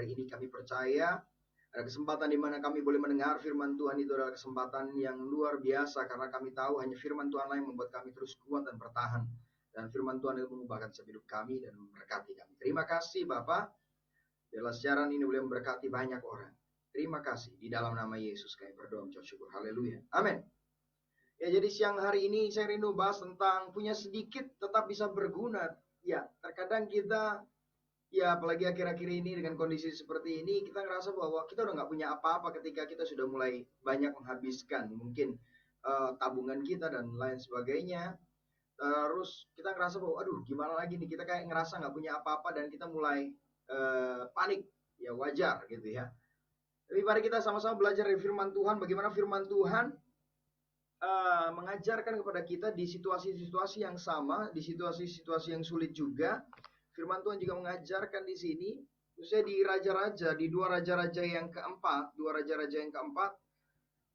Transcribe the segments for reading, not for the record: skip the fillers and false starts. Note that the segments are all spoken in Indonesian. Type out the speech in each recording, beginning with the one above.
hari ini kami percaya ada kesempatan di mana kami boleh mendengar firman Tuhan. Itu adalah kesempatan yang luar biasa, karena kami tahu hanya firman Tuhan yang membuat kami terus kuat dan bertahan. Dan firman Tuhan itu mengubahkan setiap hidup kami dan memberkati kami. Terima kasih Bapak, dalam siaran ini boleh memberkati banyak orang. Terima kasih. Di dalam nama Yesus kami berdoa mengucap syukur. Haleluya. Amin. Ya, jadi siang hari ini saya rindu bahas tentang punya sedikit tetap bisa berguna. Ya, terkadang kita, ya apalagi akhir-akhir ini dengan kondisi seperti ini, kita ngerasa bahwa kita udah nggak punya apa-apa ketika kita sudah mulai banyak menghabiskan mungkin tabungan kita dan lain sebagainya. Terus kita ngerasa bahwa aduh gimana lagi nih, kita kayak ngerasa nggak punya apa-apa dan kita mulai panik. Ya wajar gitu ya. Tapi mari kita sama-sama belajar dari firman Tuhan, bagaimana firman Tuhan mengajarkan kepada kita di situasi-situasi yang sama, di situasi-situasi yang sulit juga. Firman Tuhan juga mengajarkan di sini, khususnya di raja-raja, di dua raja-raja yang keempat,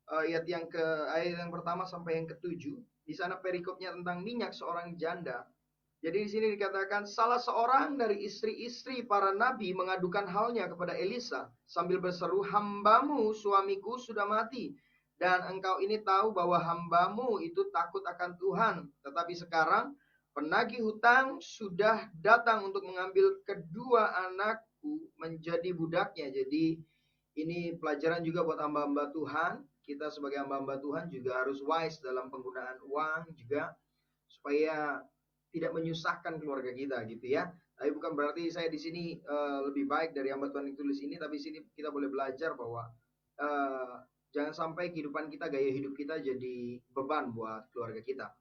ayat yang pertama sampai yang ketujuh. Di sana perikopnya tentang minyak seorang janda. Jadi di sini dikatakan salah seorang dari istri-istri para nabi mengadukan halnya kepada Elisa sambil berseru, "Hambamu suamiku sudah mati. Dan engkau ini tahu bahwa hambamu itu takut akan Tuhan. Tetapi sekarang penagih hutang sudah datang untuk mengambil kedua anakku menjadi budaknya." Jadi ini pelajaran juga buat hamba-hamba Tuhan. Kita sebagai hamba-hamba Tuhan juga harus wise dalam penggunaan uang juga, supaya tidak menyusahkan keluarga kita gitu ya. Tapi bukan berarti saya di sini lebih baik dari hamba Tuhan yang tulis ini, tapi di sini kita boleh belajar bahwa jangan sampai kehidupan kita, gaya hidup kita jadi beban buat keluarga kita.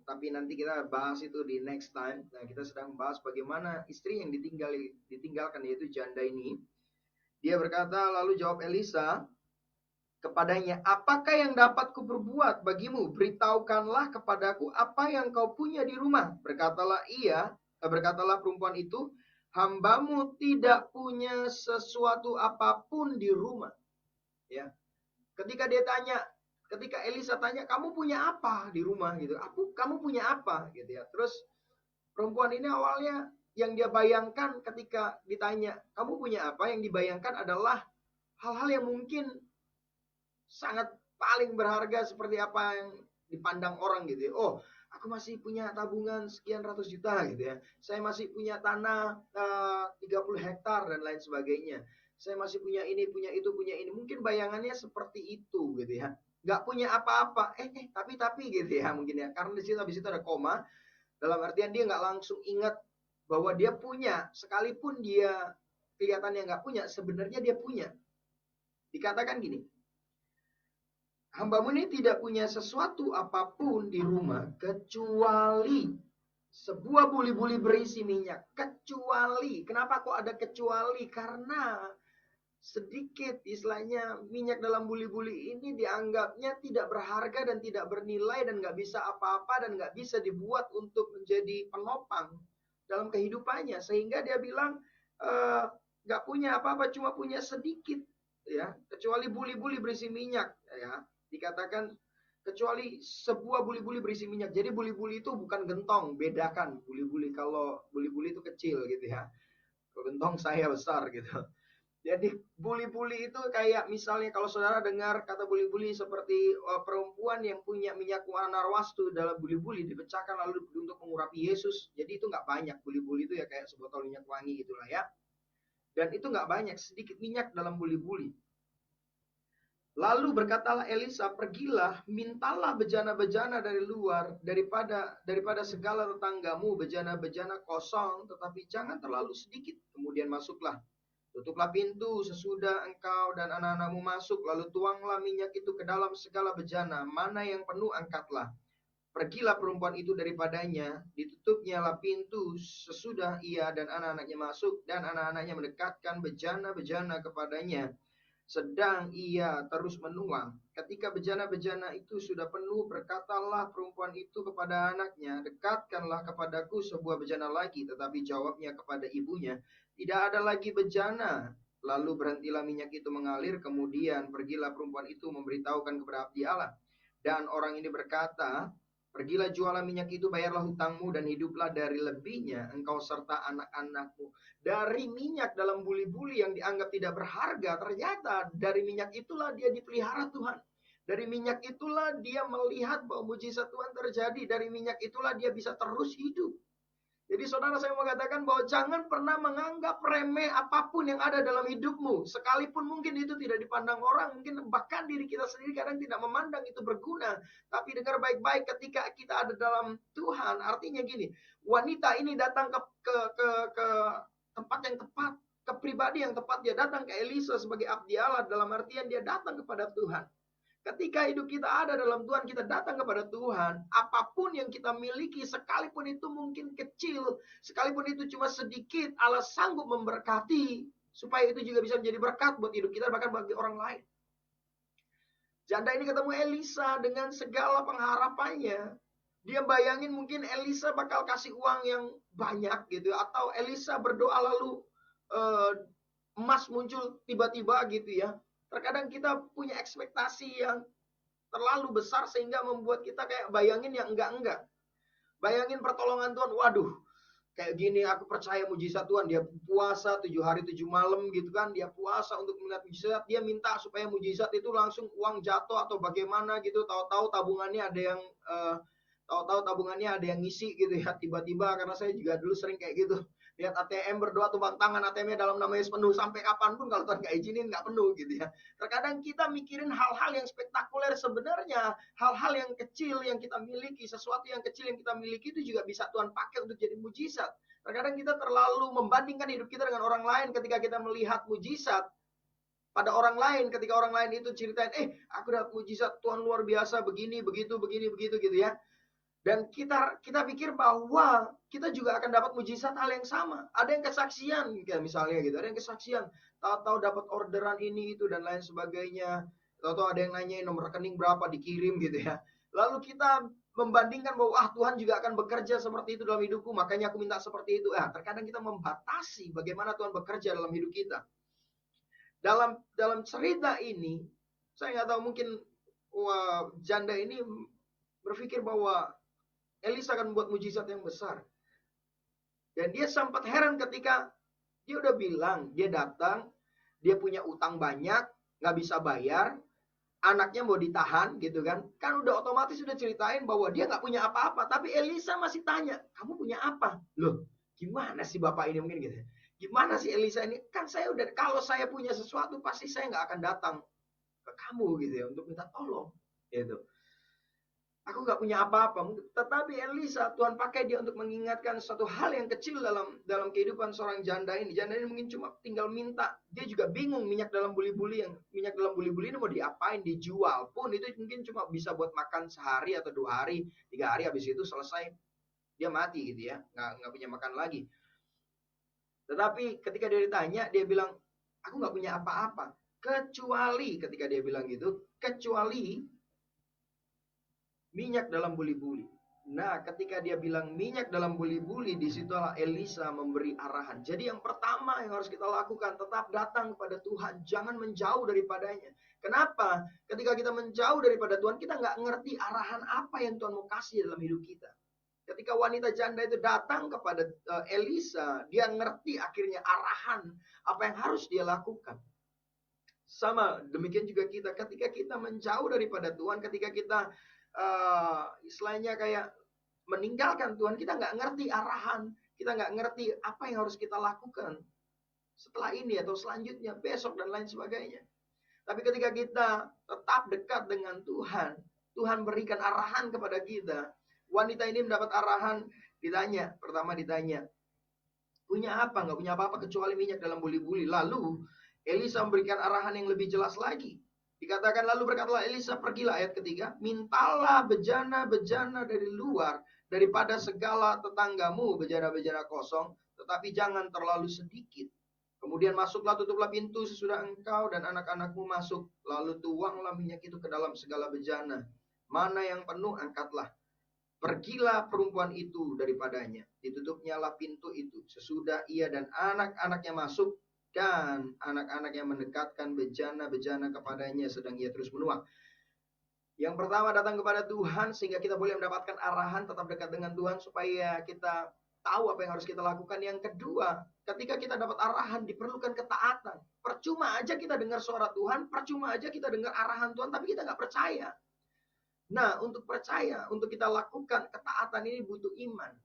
Tapi nanti kita bahas itu di next time. Nah, kita sedang bahas bagaimana istri yang ditinggalkan, yaitu janda ini. Dia berkata, lalu jawab Elisa kepadanya, "Apakah yang dapat kuperbuat bagimu? Beritahukanlah kepadaku apa yang kau punya di rumah." Berkatalah perempuan itu, "Hambamu tidak punya sesuatu apapun di rumah." Ya. Ketika Elisa tanya, "Kamu punya apa di rumah?" gitu. "Kamu punya apa?" gitu ya. Terus perempuan ini awalnya yang dia bayangkan ketika ditanya, "Kamu punya apa?" yang dibayangkan adalah hal-hal yang mungkin sangat paling berharga, seperti apa yang dipandang orang gitu ya. "Oh, aku masih punya tabungan sekian ratus juta gitu ya. Saya masih punya tanah 30 hektar dan lain sebagainya. Saya masih punya ini, punya itu, punya ini." Mungkin bayangannya seperti itu gitu ya. Nggak punya apa-apa. Tapi gitu ya mungkin ya. Karena di situ habis itu ada koma. Dalam artian dia nggak langsung ingat bahwa dia punya. Sekalipun dia kelihatannya nggak punya, sebenarnya dia punya. Dikatakan gini, "Hambamu ini tidak punya sesuatu apapun di rumah kecuali sebuah buli-buli berisi minyak." Kecuali. Kenapa kok ada kecuali? Karena sedikit istilahnya minyak dalam buli-buli ini dianggapnya tidak berharga dan tidak bernilai dan nggak bisa apa-apa dan nggak bisa dibuat untuk menjadi penopang dalam kehidupannya. Sehingga dia bilang nggak punya apa-apa, cuma punya sedikit ya, kecuali buli-buli berisi minyak ya. Dikatakan kecuali sebuah buli-buli berisi minyak. Jadi buli-buli itu bukan gentong, bedakan buli-buli. Kalau buli-buli itu kecil gitu ya. Kalau gentong saya besar gitu. Jadi buli-buli itu kayak misalnya kalau saudara dengar kata buli-buli seperti perempuan yang punya minyak narwastu dalam buli-buli dipecahkan lalu untuk mengurapi Yesus. Jadi itu nggak banyak, buli-buli itu ya kayak sebotol minyak wangi gitulah ya. Dan itu nggak banyak, sedikit minyak dalam buli-buli. Lalu berkatalah Elisa, "Pergilah, mintalah bejana-bejana dari luar, daripada segala tetanggamu bejana-bejana kosong, tetapi jangan terlalu sedikit. Kemudian masuklah, tutuplah pintu sesudah engkau dan anak-anakmu masuk, lalu tuanglah minyak itu ke dalam segala bejana. Mana yang penuh angkatlah." Pergilah perempuan itu daripadanya, ditutupnyalah pintu sesudah ia dan anak-anaknya masuk, dan anak-anaknya mendekatkan bejana-bejana kepadanya. Sedang ia terus menuang. Ketika bejana-bejana itu sudah penuh, berkatalah perempuan itu kepada anaknya, "Dekatkanlah kepadaku sebuah bejana lagi." Tetapi jawabnya kepada ibunya, "Tidak ada lagi bejana." Lalu berhentilah minyak itu mengalir. Kemudian pergilah perempuan itu memberitahukan kepada abdi Allah. Dan orang ini berkata, Pergilah jualah minyak itu, bayarlah hutangmu, dan hiduplah dari lebihnya engkau serta anak-anakmu. Dari minyak dalam buli-buli yang dianggap tidak berharga, ternyata dari minyak itulah dia dipelihara Tuhan. Dari minyak itulah dia melihat bahwa mujizat Tuhan terjadi. Dari minyak itulah dia bisa terus hidup. Jadi saudara, saya mau katakan bahwa jangan pernah menganggap remeh apapun yang ada dalam hidupmu. Sekalipun mungkin itu tidak dipandang orang, mungkin bahkan diri kita sendiri kadang tidak memandang itu berguna. Tapi dengar baik-baik, ketika kita ada dalam Tuhan, artinya gini, wanita ini datang ke tempat yang tepat, ke pribadi yang tepat. Dia datang ke Elisa sebagai abdi Allah, dalam artian dia datang kepada Tuhan. Ketika hidup kita ada dalam Tuhan, kita datang kepada Tuhan, apapun yang kita miliki, sekalipun itu mungkin kecil, sekalipun itu cuma sedikit, Allah sanggup memberkati, supaya itu juga bisa menjadi berkat buat hidup kita, bahkan bagi orang lain. Janda ini ketemu Elisa dengan segala pengharapannya. Dia bayangin mungkin Elisa bakal kasih uang yang banyak gitu, atau Elisa berdoa lalu emas muncul tiba-tiba gitu ya. Terkadang kita punya ekspektasi yang terlalu besar sehingga membuat kita kayak bayangin yang enggak-enggak. Bayangin pertolongan Tuhan, waduh, kayak gini aku percaya mujizat Tuhan. Dia puasa 7 hari 7 malam gitu kan. Dia puasa untuk melihat mujizat. Dia minta supaya mujizat itu langsung uang jatuh atau bagaimana gitu. Tahu-tahu tabungannya ada yang ngisi gitu ya. Tiba-tiba, karena saya juga dulu sering kayak gitu. Lihat ATM berdoa tumpang tangan, ATM-nya dalam nama Yesus penuh. Sampai kapanpun kalau Tuhan gak izinin gak penuh gitu ya. Terkadang kita mikirin hal-hal yang spektakuler, sebenarnya hal-hal yang kecil yang kita miliki, sesuatu yang kecil yang kita miliki itu juga bisa Tuhan pakai untuk jadi mujizat. Terkadang kita terlalu membandingkan hidup kita dengan orang lain ketika kita melihat mujizat pada orang lain. Ketika orang lain itu ceritain, aku dapat mujizat Tuhan luar biasa, begini, begitu gitu ya. Dan kita pikir bahwa kita juga akan dapat mujizat hal yang sama. Ada yang kesaksian, kayak misalnya gitu. Ada yang kesaksian, tahu-tahu dapat orderan ini, itu, dan lain sebagainya. Tahu-tahu ada yang nanyain nomor rekening berapa, dikirim gitu ya. Lalu kita membandingkan bahwa Tuhan juga akan bekerja seperti itu dalam hidupku, makanya aku minta seperti itu. Terkadang kita membatasi bagaimana Tuhan bekerja dalam hidup kita. Dalam cerita ini, saya nggak tahu, mungkin janda ini berpikir bahwa Elisa akan membuat mujizat yang besar. Dan dia sempat heran ketika dia udah bilang, dia datang, dia punya utang banyak, gak bisa bayar, anaknya mau ditahan gitu kan. Kan udah otomatis udah ceritain bahwa dia gak punya apa-apa. Tapi Elisa masih tanya, kamu punya apa? Loh, gimana sih bapak ini mungkin gitu. Gimana sih Elisa ini? Kan saya udah, kalau saya punya sesuatu pasti saya gak akan datang ke kamu gitu ya, untuk minta tolong gitu. Aku gak punya apa-apa. Tetapi Elisa, Tuhan pakai dia untuk mengingatkan suatu hal yang kecil dalam kehidupan seorang janda ini. Janda ini mungkin cuma tinggal minta. Dia juga bingung minyak dalam buli-buli ini mau diapain, dijual pun itu mungkin cuma bisa buat makan sehari atau 2 hari, 3 hari, habis itu selesai dia mati gitu ya. Nggak punya makan lagi. Tetapi ketika dia ditanya, dia bilang, aku gak punya apa-apa. Kecuali, ketika dia bilang gitu, kecuali minyak dalam buli-buli. Nah, ketika dia bilang minyak dalam buli-buli, disitulah Elisa memberi arahan. Jadi yang pertama yang harus kita lakukan, tetap datang kepada Tuhan. Jangan menjauh daripadanya. Kenapa? Ketika kita menjauh daripada Tuhan, kita nggak ngerti arahan apa yang Tuhan mau kasih dalam hidup kita. Ketika wanita janda itu datang kepada Elisa, dia ngerti akhirnya arahan apa yang harus dia lakukan. Sama, demikian juga kita. Ketika kita menjauh daripada Tuhan, ketika kita istilahnya kayak meninggalkan Tuhan, kita nggak ngerti arahan, kita nggak ngerti apa yang harus kita lakukan setelah ini atau selanjutnya, besok dan lain sebagainya. Tapi ketika kita tetap dekat dengan Tuhan, Tuhan berikan arahan kepada kita. Wanita ini mendapat arahan, pertama ditanya, punya apa? Nggak punya apa-apa kecuali minyak dalam buli-buli. Lalu Elisa memberikan arahan yang lebih jelas lagi. Dikatakan, lalu berkatalah Elisa, pergilah, ayat ketiga, mintalah bejana-bejana dari luar, daripada segala tetanggamu, bejana-bejana kosong, tetapi jangan terlalu sedikit. Kemudian masuklah, tutuplah pintu sesudah engkau dan anak-anakmu masuk, lalu tuanglah minyak itu ke dalam segala bejana. Mana yang penuh, angkatlah. Pergilah perempuan itu daripadanya, ditutupnyalah pintu itu. Sesudah ia dan anak-anaknya masuk, dan anak-anak yang mendekatkan bejana-bejana kepadanya sedang ia terus menuang. Yang pertama, datang kepada Tuhan sehingga kita boleh mendapatkan arahan, tetap dekat dengan Tuhan supaya kita tahu apa yang harus kita lakukan. Yang kedua, ketika kita dapat arahan diperlukan ketaatan. Percuma aja kita dengar suara Tuhan, percuma aja kita dengar arahan Tuhan, tapi kita nggak percaya. Nah, untuk percaya, untuk kita lakukan ketaatan ini butuh iman.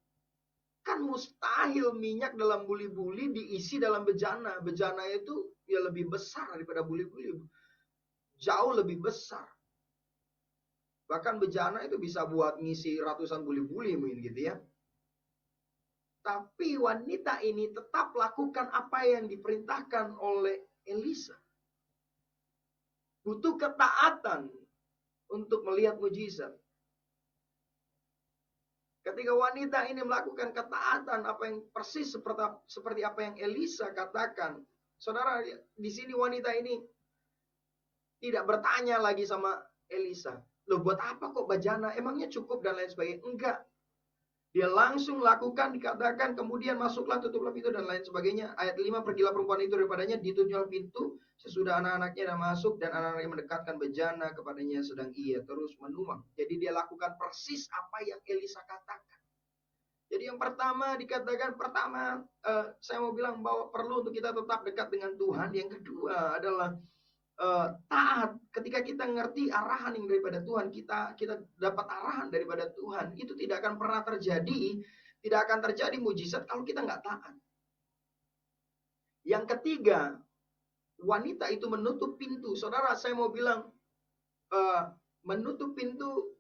Kan mustahil minyak dalam buli-buli diisi dalam bejana. Bejana itu ya lebih besar daripada buli-buli. Jauh lebih besar. Bahkan bejana itu bisa buat ngisi ratusan buli-buli mungkin gitu ya. Tapi wanita ini tetap lakukan apa yang diperintahkan oleh Elisa. Butuh ketaatan untuk melihat mujizat. Ketika wanita ini melakukan ketaatan, apa yang persis seperti apa yang Elisa katakan. Saudara, di sini wanita ini tidak bertanya lagi sama Elisa. Loh, buat apa kok bejana? Emangnya cukup dan lain sebagainya? Enggak. Dia langsung lakukan, dikatakan, kemudian masuklah, tutuplah pintu dan lain sebagainya. Ayat 5, pergilah perempuan itu daripadanya, ditutuplah pintu, sesudah anak-anaknya dah masuk, dan anak-anaknya mendekatkan bejana kepadanya, sedang ia terus menuang. Jadi dia lakukan persis apa yang Elisa katakan. Jadi yang pertama dikatakan, saya mau bilang bahwa perlu untuk kita tetap dekat dengan Tuhan. Yang kedua adalah taat. Ketika kita ngerti arahan yang daripada Tuhan, kita dapat arahan daripada Tuhan, itu tidak akan pernah terjadi, tidak akan terjadi mujizat kalau kita nggak taat. Yang ketiga, wanita itu menutup pintu. Saudara, saya mau bilang menutup pintu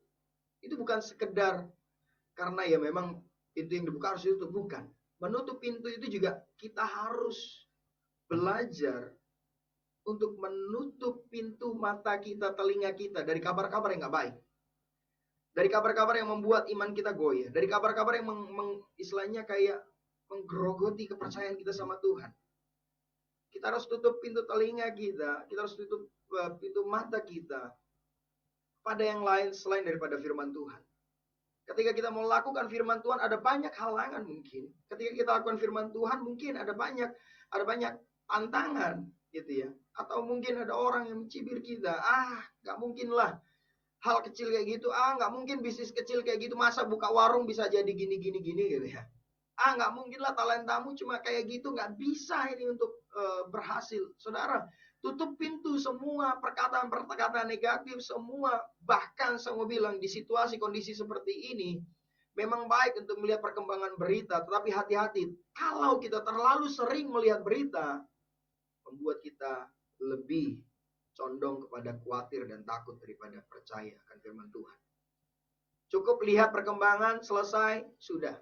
itu bukan sekedar karena ya memang pintu yang dibuka harus ditutup, bukan. Menutup pintu itu juga kita harus belajar untuk menutup pintu mata kita, telinga kita dari kabar-kabar yang nggak baik. Dari kabar-kabar yang membuat iman kita goyah. Dari kabar-kabar yang istilahnya kayak menggerogoti kepercayaan kita sama Tuhan. Kita harus tutup pintu telinga kita, kita harus tutup pintu mata kita pada yang lain selain daripada firman Tuhan. Ketika kita mau lakukan firman Tuhan, ada banyak halangan mungkin. Ketika kita lakukan firman Tuhan, mungkin ada banyak tantangan gitu ya. Atau mungkin ada orang yang mencibir kita. Gak mungkin lah hal kecil kayak gitu. Gak mungkin bisnis kecil kayak gitu. Masa buka warung bisa jadi gini gitu ya. Gak mungkin lah talentamu cuma kayak gitu. Gak bisa ini untuk berhasil. Saudara, tutup pintu semua perkataan-perkataan negatif. Semua, bahkan saya mau bilang di situasi kondisi seperti ini, memang baik untuk melihat perkembangan berita. Tetapi hati-hati, kalau kita terlalu sering melihat berita, membuat kita lebih condong kepada khawatir dan takut daripada percaya akan firman Tuhan. Cukup lihat perkembangan, selesai, sudah.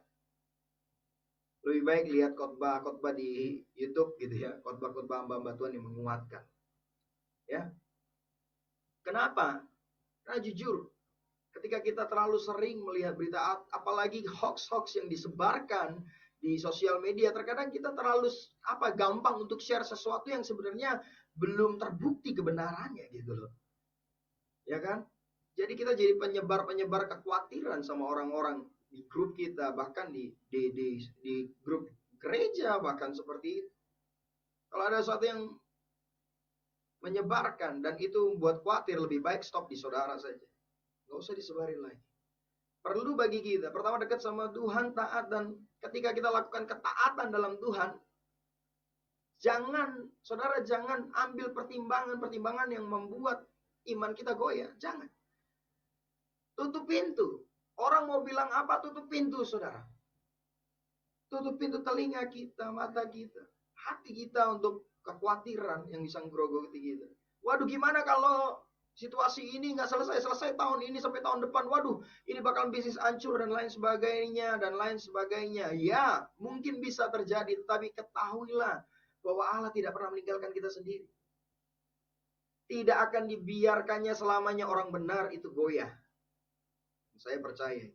Lebih baik lihat khotbah di YouTube gitu ya, khotbah-khotbah hamba-hamba Tuhan yang menguatkan. Ya. Kenapa? Karena jujur, ketika kita terlalu sering melihat berita, apalagi hoax-hoax yang disebarkan di sosial media, terkadang kita terlalu gampang untuk share sesuatu yang sebenarnya belum terbukti kebenarannya gitu loh. Ya kan? Jadi kita jadi penyebar kekhawatiran sama orang-orang di grup kita, bahkan di grup gereja bahkan seperti itu. Kalau ada sesuatu yang menyebarkan dan itu membuat khawatir, lebih baik stop di saudara saja. Nggak usah disebarin lagi. Perlu bagi kita, pertama dekat sama Tuhan, taat, dan ketika kita lakukan ketaatan dalam Tuhan, saudara jangan ambil pertimbangan yang membuat iman kita goyah. Jangan. Tutup pintu. Orang mau bilang apa, tutup pintu, saudara. Tutup pintu telinga kita, mata kita, hati kita untuk kekhawatiran yang bisa ngerogoti kita. Waduh, gimana kalau situasi ini nggak selesai tahun ini sampai tahun depan. Waduh, ini bakal bisnis hancur dan lain sebagainya. Ya, mungkin bisa terjadi, tetapi ketahuilah bahwa Allah tidak pernah meninggalkan kita sendiri. Tidak akan dibiarkannya selamanya orang benar itu goyah. Saya percaya.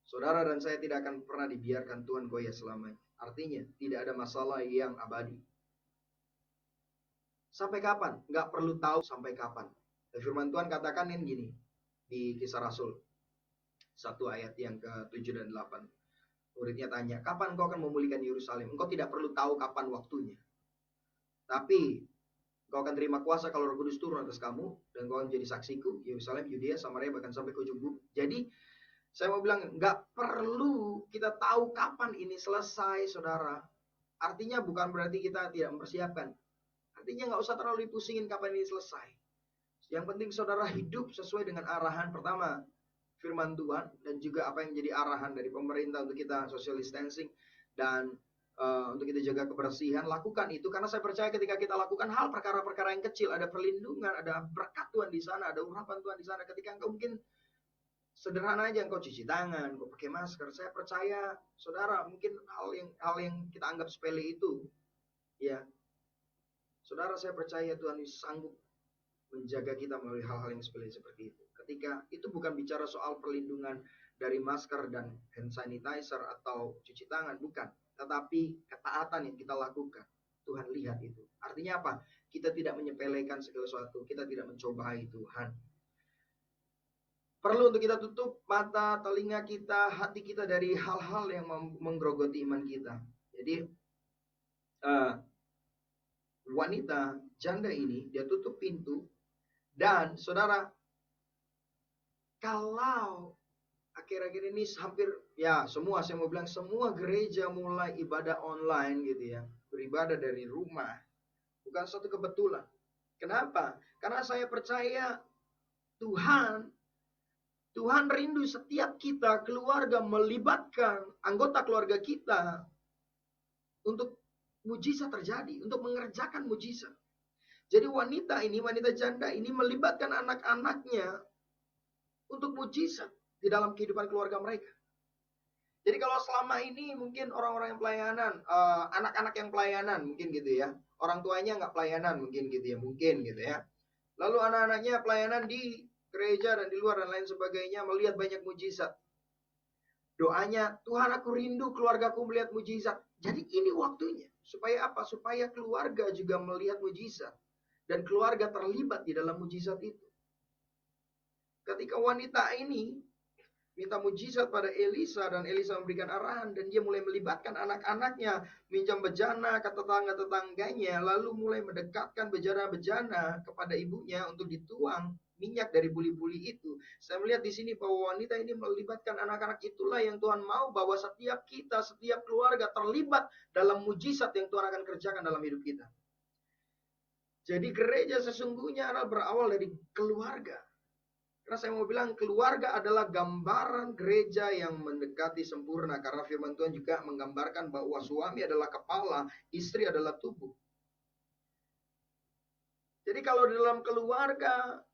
Saudara dan saya tidak akan pernah dibiarkan Tuhan goyah selamanya. Artinya, tidak ada masalah yang abadi. Sampai kapan? Nggak perlu tahu sampai kapan. Dan firman Tuhan katakan yang gini di Kisah Rasul 1 ayat yang ke-7 dan 8. Muridnya tanya, kapan kau akan memulihkan Yerusalem? Engkau tidak perlu tahu kapan waktunya. Tapi Kau akan terima kuasa kalau Roh Kudus turun atas kamu, dan kau akan menjadi saksiku, Yerusalem, Yudea, Samaria, bahkan sampai ke ujung bumi. Jadi, saya mau bilang, nggak perlu kita tahu kapan ini selesai, saudara. Artinya bukan berarti kita tidak mempersiapkan. Artinya nggak usah terlalu dipusingin kapan ini selesai. Yang penting saudara hidup sesuai dengan arahan pertama, firman Tuhan, dan juga apa yang menjadi arahan dari pemerintah untuk kita social distancing, dan untuk kita jaga kebersihan. Lakukan itu, karena saya percaya ketika kita lakukan hal perkara-perkara yang kecil, ada perlindungan, ada berkat Tuhan di sana, ada urapan Tuhan di sana. Ketika engkau mungkin sederhana aja, engkau cuci tangan, engkau pakai masker, saya percaya saudara, mungkin hal yang kita anggap sepele itu, ya saudara, saya percaya Tuhan sanggup menjaga kita melalui hal-hal yang sepele seperti itu. Ketika itu bukan bicara soal perlindungan dari masker dan hand sanitizer atau cuci tangan, bukan. Tetapi ketaatan yang kita lakukan, Tuhan lihat itu. Artinya apa? Kita tidak menyepelekan segala sesuatu, kita tidak mencobai Tuhan. Perlu untuk kita tutup mata, telinga kita, hati kita dari hal-hal yang menggerogoti iman kita. Jadi wanita janda ini, dia tutup pintu. Dan saudara, kalau akhir-akhir ini hampir, ya semua, saya mau bilang semua gereja mulai ibadah online gitu ya. Beribadah dari rumah. Bukan suatu kebetulan. Kenapa? Karena saya percaya Tuhan rindu setiap kita, keluarga, melibatkan anggota keluarga kita untuk mujizat terjadi, untuk mengerjakan mujizat. Jadi wanita janda ini melibatkan anak-anaknya untuk mujizat di dalam kehidupan keluarga mereka. Jadi kalau selama ini mungkin orang-orang yang pelayanan, anak-anak yang pelayanan mungkin gitu ya, orang tuanya nggak pelayanan mungkin gitu ya. Lalu anak-anaknya pelayanan di gereja dan di luar dan lain sebagainya, melihat banyak mujizat. Doanya, Tuhan aku rindu keluargaku melihat mujizat. Jadi ini waktunya. Supaya apa? Supaya keluarga juga melihat mujizat. Dan keluarga terlibat di dalam mujizat itu. Ketika wanita ini minta mujizat pada Elisa, dan Elisa memberikan arahan, dan dia mulai melibatkan anak-anaknya, minjam bejana ke tetangga-tetangganya, lalu mulai mendekatkan bejana-bejana kepada ibunya untuk dituang minyak dari buli-buli itu. Saya melihat di sini bahwa wanita ini melibatkan anak-anak. Itulah yang Tuhan mau, bahwa setiap kita, setiap keluarga terlibat dalam mujizat yang Tuhan akan kerjakan dalam hidup kita. Jadi gereja sesungguhnya adalah berawal dari keluarga. Karena saya mau bilang keluarga adalah gambaran gereja yang mendekati sempurna. Karena firman Tuhan juga menggambarkan bahwa suami adalah kepala, istri adalah tubuh. Jadi kalau di dalam keluarga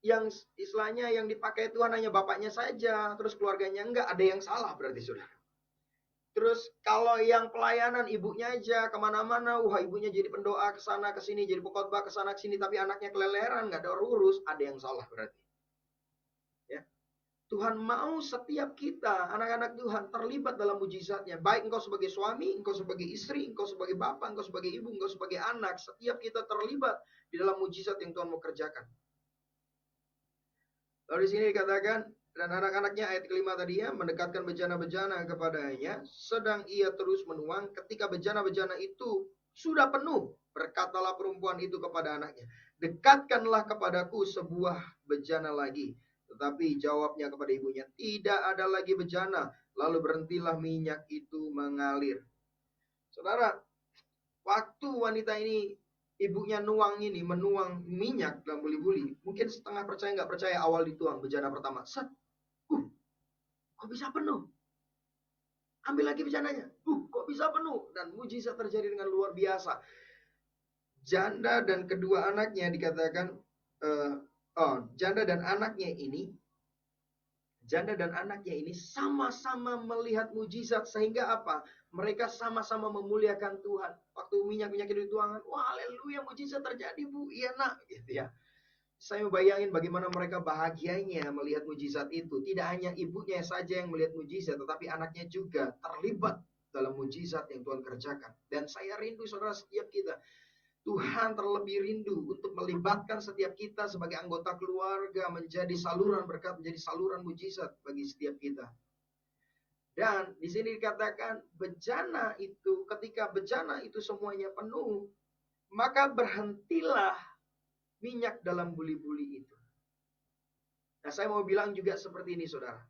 yang istilahnya yang dipakai Tuhan hanya bapaknya saja, terus keluarganya enggak, ada yang salah berarti saudara. Terus kalau yang pelayanan ibunya aja kemana-mana, wah ibunya jadi pendoa ke sana ke sini, jadi pengkhotbah ke sana ke sini, tapi anaknya keleleran, nggak ada urus, ada yang salah berarti. Ya. Tuhan mau setiap kita, anak-anak Tuhan, terlibat dalam mujizatnya. Baik engkau sebagai suami, engkau sebagai istri, engkau sebagai bapak, engkau sebagai ibu, engkau sebagai anak. Setiap kita terlibat di dalam mujizat yang Tuhan mau kerjakan. Lalu di sini dikatakan, dan anak-anaknya ayat kelima tadi ya, mendekatkan bejana-bejana kepadanya, sedang ia terus menuang. Ketika bejana-bejana itu sudah penuh, berkatalah perempuan itu kepada anaknya, dekatkanlah kepadaku sebuah bejana lagi. Tetapi jawabnya kepada ibunya, tidak ada lagi bejana. Lalu berhentilah minyak itu mengalir. Saudara, waktu wanita ini, ibunya menuang minyak dalam buli-buli, mungkin setengah percaya nggak percaya awal dituang bejana pertama. Set, kok bisa penuh? Ambil lagi bejananya. Kok bisa penuh? Dan mujizat terjadi dengan luar biasa. Janda dan kedua anaknya dikatakan, janda dan anaknya ini sama-sama melihat mujizat. Sehingga apa? Mereka sama-sama memuliakan Tuhan. Waktu minyak-minyak itu dituangkan, wah haleluya, mujizat terjadi bu, iya nak, gitu ya. Saya bayangin bagaimana mereka bahagianya melihat mujizat itu. Tidak hanya ibunya saja yang melihat mujizat, tetapi anaknya juga terlibat dalam mujizat yang Tuhan kerjakan. Dan saya rindu saudara, setiap kita, Tuhan terlebih rindu untuk melibatkan setiap kita sebagai anggota keluarga menjadi saluran berkat, menjadi saluran mujizat bagi setiap kita. Dan di sini dikatakan bejana itu, ketika bejana itu semuanya penuh, maka berhentilah minyak dalam buli-buli itu. Nah, saya mau bilang juga seperti ini, saudara.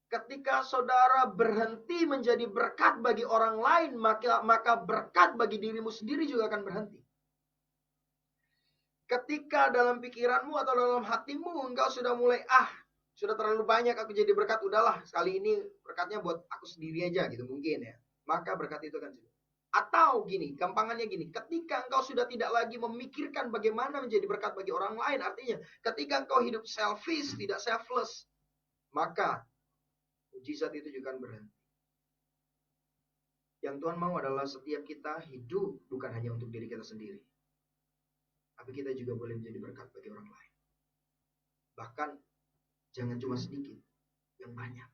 Ketika saudara berhenti menjadi berkat bagi orang lain, maka berkat bagi dirimu sendiri juga akan berhenti. Ketika dalam pikiranmu atau dalam hatimu engkau sudah mulai, sudah terlalu banyak aku jadi berkat, udahlah sekali ini berkatnya buat aku sendiri aja gitu mungkin ya. Maka berkat itu akan sudah. Atau gini, gampangannya gini, ketika engkau sudah tidak lagi memikirkan bagaimana menjadi berkat bagi orang lain, artinya ketika engkau hidup selfish, tidak selfless, maka mujizat itu juga akan berhenti. Yang Tuhan mau adalah setiap kita hidup bukan hanya untuk diri kita sendiri, tapi kita juga boleh menjadi berkat bagi orang lain. Bahkan jangan cuma sedikit, yang banyak.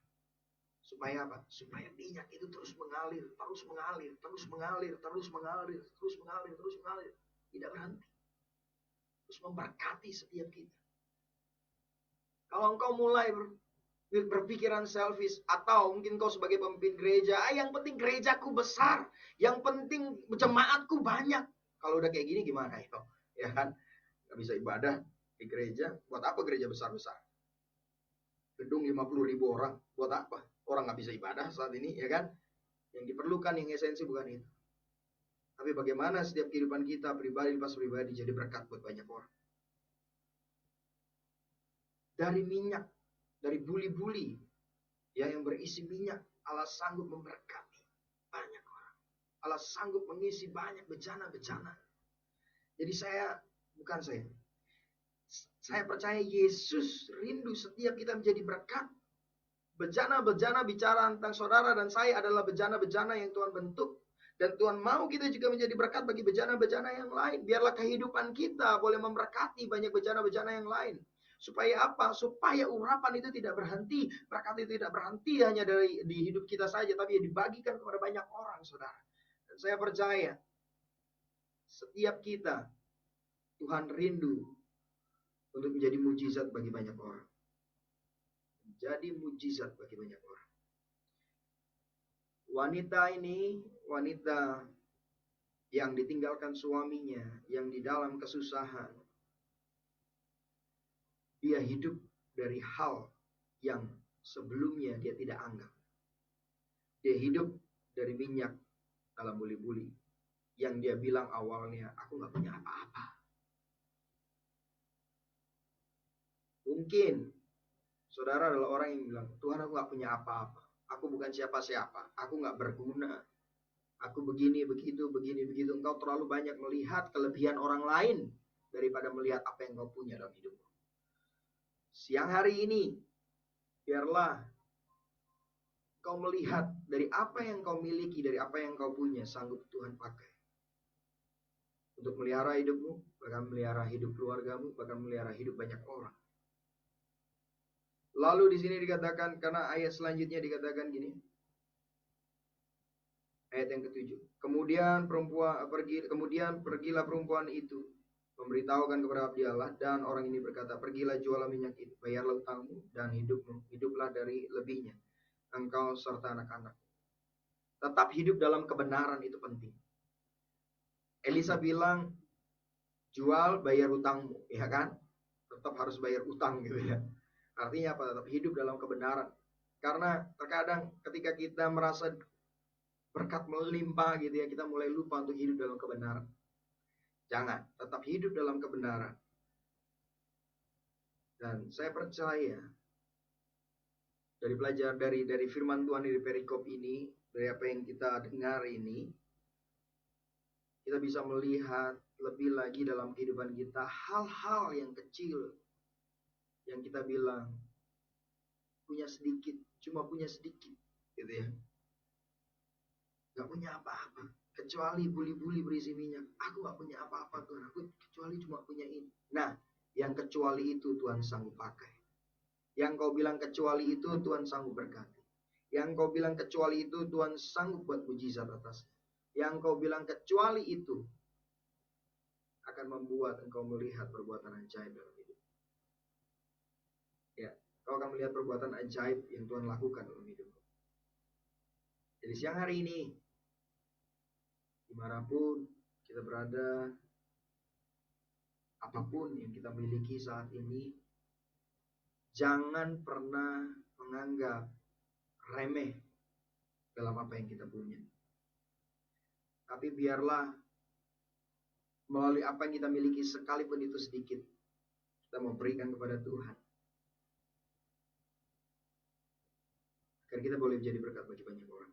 Supaya apa? Supaya minyak itu terus mengalir, terus mengalir, terus mengalir, terus mengalir, terus mengalir, terus mengalir. Tidak berhenti. Terus memberkati setiap kita. Kalau engkau mulai berpikiran selfish, atau mungkin kau sebagai pemimpin gereja, yang penting gerejaku besar, yang penting jemaatku banyak. Kalau udah kayak gini gimana ya? Ya kan? Gak bisa ibadah di gereja. Buat apa gereja besar-besar? Gedung 50.000 orang, buat apa? Orang nggak bisa ibadah saat ini, ya kan? Yang diperlukan, yang esensi bukan itu. Tapi bagaimana setiap kehidupan kita pribadi lepas pribadi jadi berkat buat banyak orang. Dari minyak, dari buli-buli ya yang berisi minyak, Allah sanggup memberkati banyak orang. Allah sanggup mengisi banyak bejana-bejana. Jadi saya percaya Yesus rindu setiap kita menjadi berkat. Bejana-bejana bicara tentang saudara dan saya adalah bejana-bejana yang Tuhan bentuk. Dan Tuhan mau kita juga menjadi berkat bagi bejana-bejana yang lain. Biarlah kehidupan kita boleh memberkati banyak bejana-bejana yang lain. Supaya apa? Supaya urapan itu tidak berhenti. Berkat itu tidak berhenti hanya di hidup kita saja, tapi dibagikan kepada banyak orang, saudara. Dan saya percaya setiap kita, Tuhan rindu untuk menjadi mujizat bagi banyak orang. Jadi mujizat bagi banyak orang. Wanita ini, wanita yang ditinggalkan suaminya, yang di dalam kesusahan, dia hidup dari hal yang sebelumnya dia tidak anggap. Dia hidup dari minyak dalam buli-buli, yang dia bilang awalnya, aku gak punya apa-apa. Mungkin saudara adalah orang yang bilang, Tuhan aku gak punya apa-apa. Aku bukan siapa-siapa. Aku gak berguna. Aku begini, begitu, begini, begitu. Engkau terlalu banyak melihat kelebihan orang lain daripada melihat apa yang kau punya dalam hidupmu. Siang hari ini, biarlah kau melihat dari apa yang kau miliki, dari apa yang kau punya, sanggup Tuhan pakai. Untuk melihara hidupmu, bahkan melihara hidup keluargamu, bahkan melihara hidup banyak orang. Lalu di sini dikatakan, karena ayat selanjutnya dikatakan gini. Ayat yang ke-7. Kemudian pergilah perempuan itu memberitahukan kepada abdi Allah, dan orang ini berkata, pergilah jualah minyak itu, bayarlah utangmu dan hiduplah dari lebihnya, engkau serta anak-anak. Tetap hidup dalam kebenaran itu penting. Elisa bilang, jual bayar utangmu, ya kan? Tetap harus bayar utang gitu ya. Artinya apa? Tetap hidup dalam kebenaran. Karena terkadang ketika kita merasa berkat melimpah gitu ya, kita mulai lupa untuk hidup dalam kebenaran. Jangan, tetap hidup dalam kebenaran. Dan saya percaya dari firman Tuhan dari perikop ini, dari apa yang kita dengar ini, kita bisa melihat lebih lagi dalam kehidupan kita hal-hal yang kecil yang kita bilang punya sedikit, cuma punya sedikit gitu ya. Gak punya apa-apa kecuali buli-buli berisi minyak. Aku gak punya apa-apa Tuhan, aku kecuali cuma punya ini. Nah, yang kecuali itu Tuhan sanggup pakai. Yang kau bilang kecuali itu Tuhan sanggup berkati. Yang kau bilang kecuali itu Tuhan sanggup buat mujizat atasnya. Yang kau bilang kecuali itu akan membuat engkau melihat perbuatan ajaib dalam hidup. Ya, kau akan melihat perbuatan ajaib yang Tuhan lakukan dalam hidup. Jadi siang hari ini, dimanapun kita berada, apapun yang kita miliki saat ini, jangan pernah menganggap remeh dalam apa yang kita punya. Tapi biarlah melalui apa yang kita miliki, sekalipun itu sedikit, kita memberikan kepada Tuhan. Agar kita boleh menjadi berkat bagi banyak orang.